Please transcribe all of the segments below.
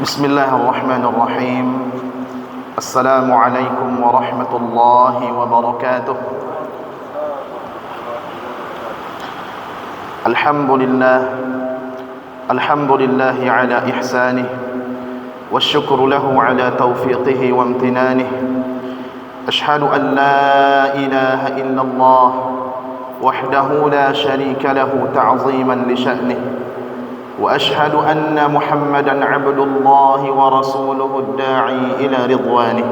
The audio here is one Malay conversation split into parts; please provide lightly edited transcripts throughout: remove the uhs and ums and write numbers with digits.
بسم الله الرحمن الرحيم. السلام عليكم ورحمة الله وبركاته. الحمد لله على إحسانه، والشكر له على توفيقه وامتنانه. أشهد أن لا إله إلا الله وحده لا شريك له تعظيما لشأنه، وأشهد أن محمدا عبد الله ورسوله الداعي إلى رضوانه.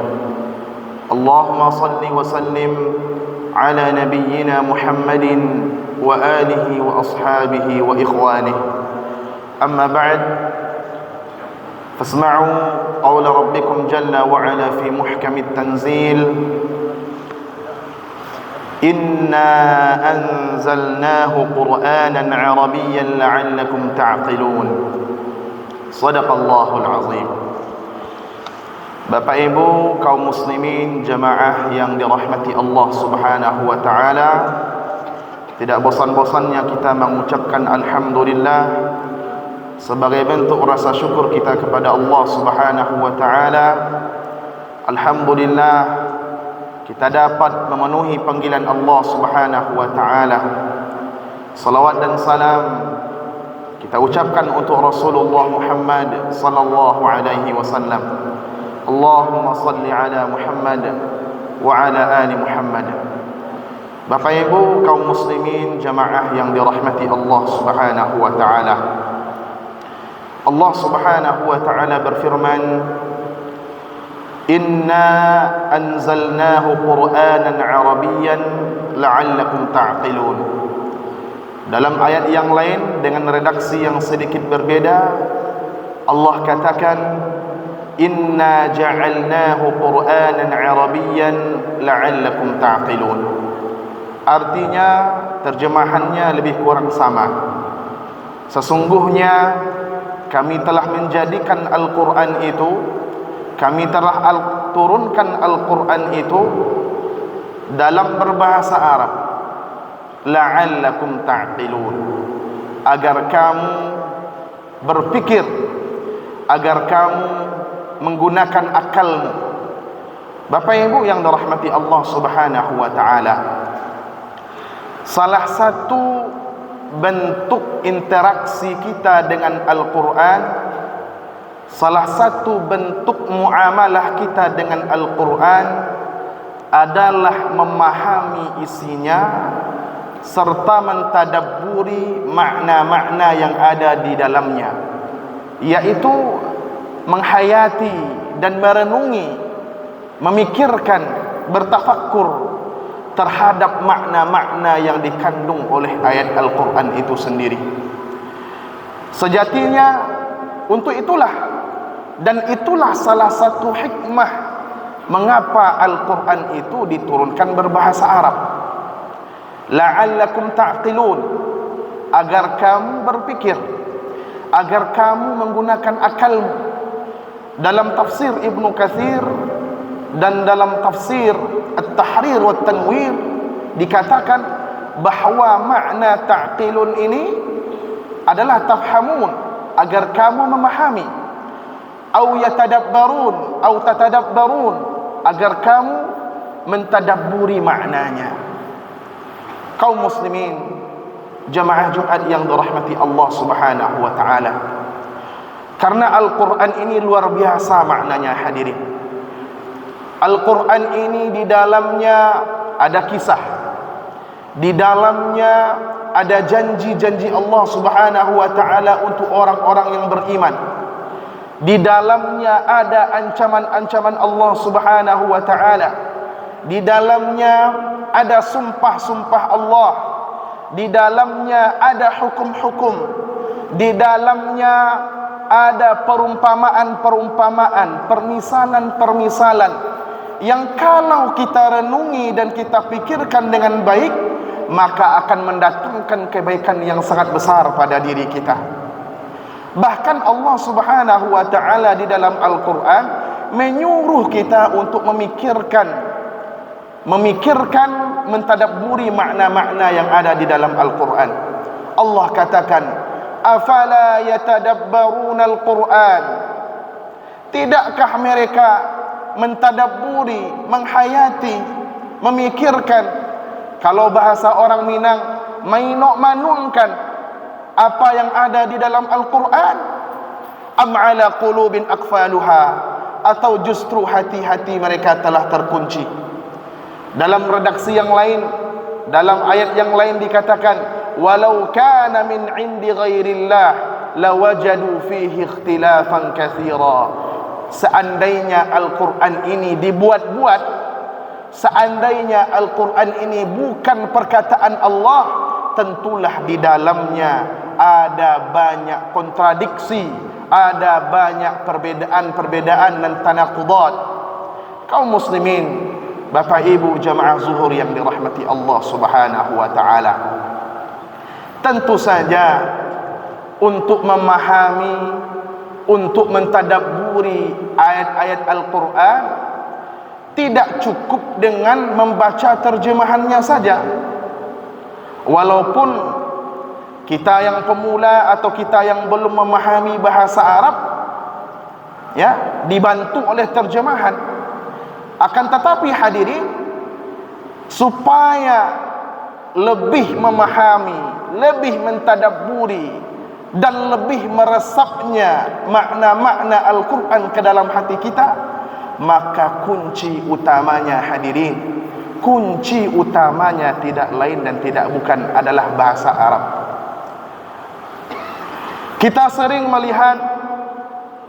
اللهم صل وسلم على نبينا محمد وآله وأصحابه وإخوانه. أما بعد، فاسمعوا قول ربكم جل وعلا في محكم التنزيل: إنا أنزلناه قرآنا عربيا لعلكم تعقلون. صدق الله العظيم. Bapak Ibu kaum muslimin jamaah yang dirahmati Allah Subhanahu wa taala, tidak bosan-bosannya kita mengucapkan alhamdulillah sebagai bentuk rasa syukur kita kepada Allah Subhanahu wa taala. Alhamdulillah kita dapat memenuhi panggilan Allah Subhanahu wa taala. Salawat dan salam kita ucapkan untuk Rasulullah Muhammad sallallahu alaihi wasallam. Allahumma salli ala Muhammad wa ala ali Muhammad. Bapak Ibu kaum muslimin jamaah yang dirahmati Allah Subhanahu wa taala. Allah Subhanahu wa taala berfirman: Inna anzalnahu Qur'anan Arabiyyan la'allakum ta'qilun. Dalam ayat yang lain dengan redaksi yang sedikit berbeda, Allah katakan Inna ja'alnahu Qur'anan Arabiyyan la'allakum ta'qilun. Artinya terjemahannya lebih kurang sama. Sesungguhnya kami telah menjadikan Al-Qur'an itu, kami telah turunkan Al-Quran itu dalam berbahasa Arab, la'allakum ta'qilun, agar kamu berpikir, agar kamu menggunakan akalmu. Bapak Ibu yang dirahmati Allah Subhanahu wa taala, salah satu bentuk interaksi kita dengan Al-Quran, salah satu bentuk muamalah kita dengan Al-Quran adalah memahami isinya serta mentadabburi makna-makna yang ada di dalamnya, yaitu menghayati dan merenungi, memikirkan, bertafakkur terhadap makna-makna yang dikandung oleh ayat Al-Quran itu sendiri. Sejatinya untuk itulah, dan itulah salah satu hikmah mengapa Al-Quran itu diturunkan berbahasa Arab. La'allakum ta'qilun, agar kamu berpikir, agar kamu menggunakan akalmu. Dalam tafsir Ibnu Katsir dan dalam tafsir At-Tahrir wa Tanwir dikatakan bahawa makna ta'qilun ini adalah tafhamun, agar kamu memahami, au yatadabbarun au tatadabbarun, agar kamu mentadabburi maknanya. Kaum muslimin jamaah Jumat yang dirahmati Allah Subhanahu wa taala, karena Al-Quran ini luar biasa maknanya hadirin. Al-Quran ini di dalamnya ada kisah, di dalamnya ada janji-janji Allah Subhanahu wa taala untuk orang-orang yang beriman. Di dalamnya ada ancaman-ancaman Allah Subhanahu wa taala. Di dalamnya ada sumpah-sumpah Allah. Di dalamnya ada hukum-hukum. Di dalamnya ada perumpamaan-perumpamaan, permisalan-permisalan yang kalau kita renungi dan kita pikirkan dengan baik, maka akan mendatangkan kebaikan yang sangat besar pada diri kita. Bahkan Allah Subhanahu wa taala di dalam Al-Quran menyuruh kita untuk memikirkan, mentadabburi makna-makna yang ada di dalam Al-Quran. Allah katakan, afala yatadabbaruna al-Quran Tidakkah mereka mentadabburi, menghayati, memikirkan, kalau bahasa orang Minang, mainok manungkan apa yang ada di dalam Al-Quran? Am ala qulubin aqfaluha, atau justru hati-hati mereka telah terkunci? Dalam redaksi yang lain, dalam ayat yang lain dikatakan, walau kana min indi ghairillah lawajadu fihi ikhtilafan katsira. Seandainya Al-Quran ini dibuat-buat, seandainya Al-Quran ini bukan perkataan Allah, tentulah di dalamnya ada banyak kontradiksi, ada banyak perbedaan-perbedaan dan tanakudat. Kaum muslimin, Bapak Ibu jamaah zuhur yang dirahmati Allah Subhanahu wa taala, tentu saja untuk memahami, untuk mentadabburi ayat-ayat Al-Quran tidak cukup dengan membaca terjemahannya saja. Walaupun kita yang pemula atau kita yang belum memahami bahasa Arab, ya, dibantu oleh terjemahan. Akan tetapi hadirin, supaya lebih memahami, lebih mentadabburi dan lebih meresapnya makna-makna Al-Quran ke dalam hati kita, maka kunci utamanya hadirin, kunci utamanya tidak lain dan tidak bukan adalah bahasa Arab. Kita sering melihat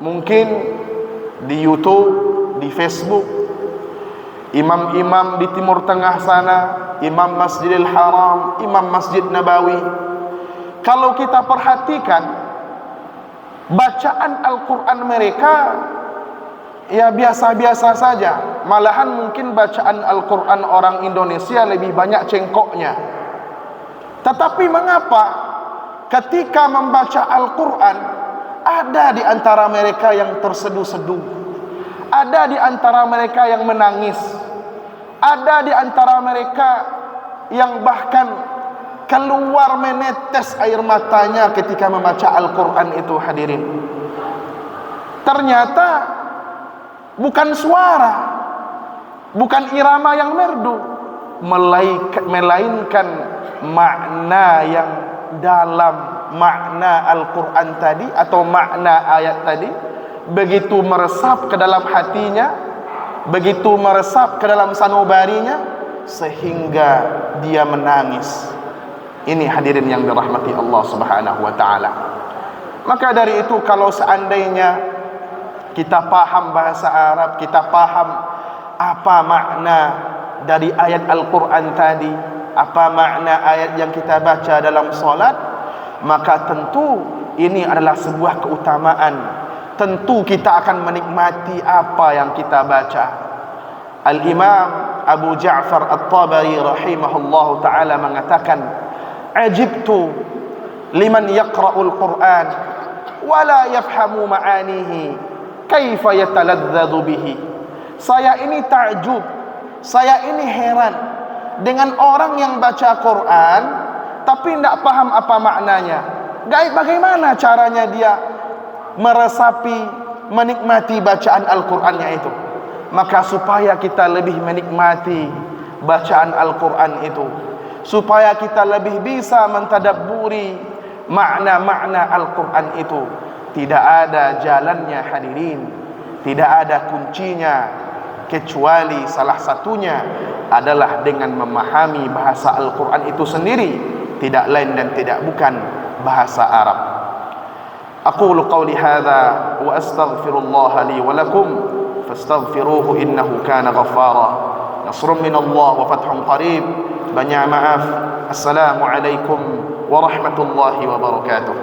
mungkin di YouTube, di Facebook, imam-imam di Timur Tengah sana, Imam Masjidil Haram, Imam Masjid Nabawi, kalau kita perhatikan bacaan Al-Quran mereka ya biasa-biasa saja. Malahan mungkin bacaan Al-Quran orang Indonesia lebih banyak cengkoknya. Tetapi mengapa ketika membaca Al-Quran, ada di antara mereka yang terseduh-seduh, ada di antara mereka yang menangis, ada di antara mereka yang bahkan keluar menetes air matanya ketika membaca Al-Quran itu hadirin. Ternyata bukan suara, bukan irama yang merdu, melainkan makna yang dalam makna Al-Quran tadi atau makna ayat tadi begitu meresap ke dalam hatinya, begitu meresap ke dalam sanubarinya, sehingga dia menangis. Ini hadirin yang dirahmati Allah Subhanahu wa taala. Maka dari itu, kalau seandainya kita paham bahasa Arab, kita paham apa makna dari ayat Al-Quran tadi, apa makna ayat yang kita baca dalam solat, maka tentu ini adalah sebuah keutamaan. Tentu kita akan menikmati apa yang kita baca. Al-Imam Abu Ja'far At-Tabari rahimahullahu ta'ala mengatakan, ajibtu liman yaqra'ul Qur'an wa la yafhamu ma'anihi kaifa yataladzadzu bihi. Saya ini takjub, saya ini heran dengan orang yang baca Quran tapi tidak paham apa maknanya. Bagaimana caranya dia meresapi, menikmati bacaan Al-Qur'annya itu? Maka supaya kita lebih menikmati bacaan Al-Qur'an itu, supaya kita lebih bisa mentadabburi makna-makna Al-Quran itu, tidak ada jalannya hadirin, tidak ada kuncinya, kecuali salah satunya adalah dengan memahami bahasa Al-Quran itu sendiri, tidak lain dan tidak bukan bahasa Arab. Aqulu qawli hadha wa astaghfirullah li wa lakum fastaghfiruhu innahu kana ghaffara. Nasrun minallah wa fathun qarib. Banyak maaf. Assalamualaikum warahmatullahi wabarakatuh.